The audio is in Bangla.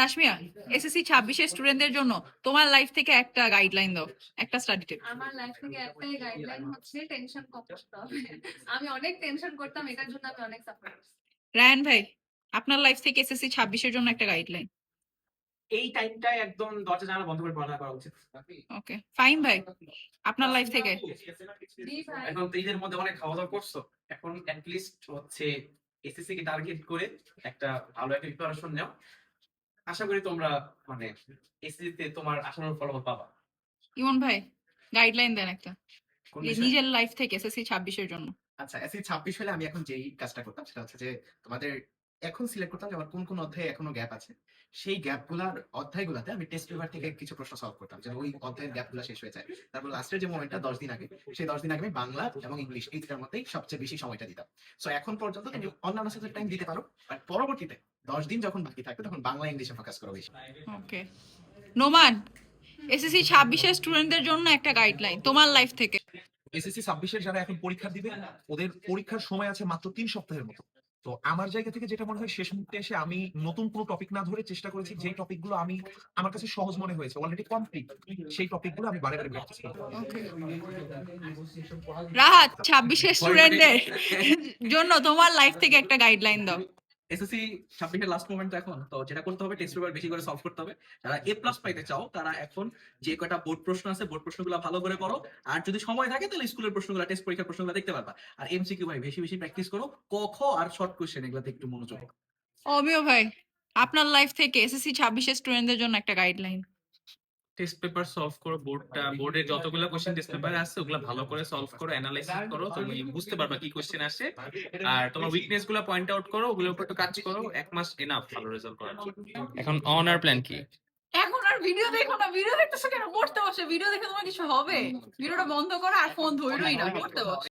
তাসমিয়া, এসএসসি 26 এর স্টুডেন্টদের জন্য তোমার লাইফ থেকে একটা গাইডলাইন দাও, একটা স্টাডি টিপ। আমার লাইফ থেকে একটাই গাইডলাইন হচ্ছে টেনশন কম করতে হবে। আমি অনেক টেনশন করতাম, এটার জন্য আমি অনেক সাফার করছি। রায়ান ভাই, আপনার লাইফ থেকে এসএসসি 26 এর জন্য একটা গাইডলাইন। এই টাইমটাই একদম দরজা জানালা বন্ধ করে পড়ালেখা করা উচিত। ওকে, ফাইন ভাই, আপনার লাইফ থেকে। জি ভাই। এখন তো ঈদের মধ্যে অনেক খাওয়া দাওয়া করছো, এখন অ্যাটলিস্ট হচ্ছে এসএসসি কে টার্গেট করে একটা ভালো একটা প্রিপারেশন নাও। আশা করি তোমরা মানে এসএসসি তে তোমার আশানুরূপ ফলাফল পাবা। ইমন ভাই, গাইডলাইন দেন একটা কোন বিষয়ে? নিজের লাইফ থেকে এসএসসি 26 এর জন্য। আচ্ছা, এসএসসি 26 হলে আমি এখন যেই কাজটা করতাম সেটা হচ্ছে যে তোমাদের এখন সিলেক্ট করতাম যে আমার কোন অধ্যায়ে এখনো গ্যাপ আছে। সেই গ্যাপগুলার অধ্যায়গুলাতে আমি টেস্ট পেপার থেকে কিছু প্রশ্ন সলভ করতাম যেন ওই অধ্যায়ের গ্যাপগুলো শেষ হয়ে যায়। তারপর লাস্টের যে মোমেন্টটা 10 দিন আগে, সেই 10 দিন আগে আমি বাংলা এবং ইংলিশ এই দুটার মধ্যেই সবচেয়ে বেশি সময়টা দিতাম। সো এখন পর্যন্ত তুমি অন্যান্য সাবজেক্ট টাইম দিতে পারো, বাট পরবর্তীতে 10 দিন যখন বাকি থাকবে তখন বাংলা ইংলিশে ফোকাস করো বেশি। ওকে, নোমান, এসএসসি 26 এর স্টুডেন্টদের জন্য একটা গাইডলাইন তোমার লাইফ থেকে। এসএসসি 26 যারা এখন পরীক্ষা দিবে ওদের পরীক্ষার সময় আছে মাত্র 3 সপ্তাহের মতো। তো আমার জায়গা থেকে যেটা মনে হয় শেষ মুহূর্তে এসে আমি নতুন কোনো টপিক না ধরে চেষ্টা করেছি যে টপিকগুলো আমি আমার কাছে সহজ মনে হয়েছে অলরেডি কমপ্লিট সেই টপিকগুলো আমি বারে বারে প্র্যাকটিস করব। রাহাত, 26 এর স্টুডেন্টদের জন্য তোমার লাইফ থেকে একটা গাইডলাইন দাও। এসএসসি 26 এর লাস্ট মোমেন্ট এখন তো যেটা করতে হবে টেস্ট পেপার বেশি করে সলভ করতে হবে। যারা এ প্লাস পাইতে চাও তারা এখন যে কয়টা বোর্ড প্রশ্ন আছে বোর্ড প্রশ্নগুলো ভালো করে করো, আর যদি সময় থাকে তাহলে স্কুলের প্রশ্নগুলো টেস্ট পরীক্ষার প্রশ্নগুলো দেখতে পারবা। আর এমসিকিউ ভাই বেশি বেশি প্র্যাকটিস করো, ক খ আর শর্ট কোশ্চেন এগুলাতে একটু মনোযোগ দাও। অমিয় ভাই, আপনার লাইফ থেকে এসএসসি 26 এর স্টুডেন্টদের জন্য একটা গাইডলাইন। টেস্ট পেপার সলভ করো, বোর্ডে যতগুলো কোশ্চেন টেস্ট পেপারে আছে ওগুলো ভালো করে সলভ করো, অ্যানালাইসিস করো, তুমি বুঝতে পারবা কি কোশ্চেন আসে। আর তোমার উইকনেস গুলো পয়েন্ট আউট করো, ওগুলোর উপর একটু কাজ করো, 1 মাস এনাফ ভালো রেজাল্ট করার জন্য। এখন অনার প্ল্যান কি? এখন আর ভিডিও দেখো না, ভিডিও দেখতেছো কেন? পড়তে বসে, ভিডিও দেখে তোমার কিছু হবে? ভিডিওটা বন্ধ করো আর ফোন ধরোই না, পড়তে বসো।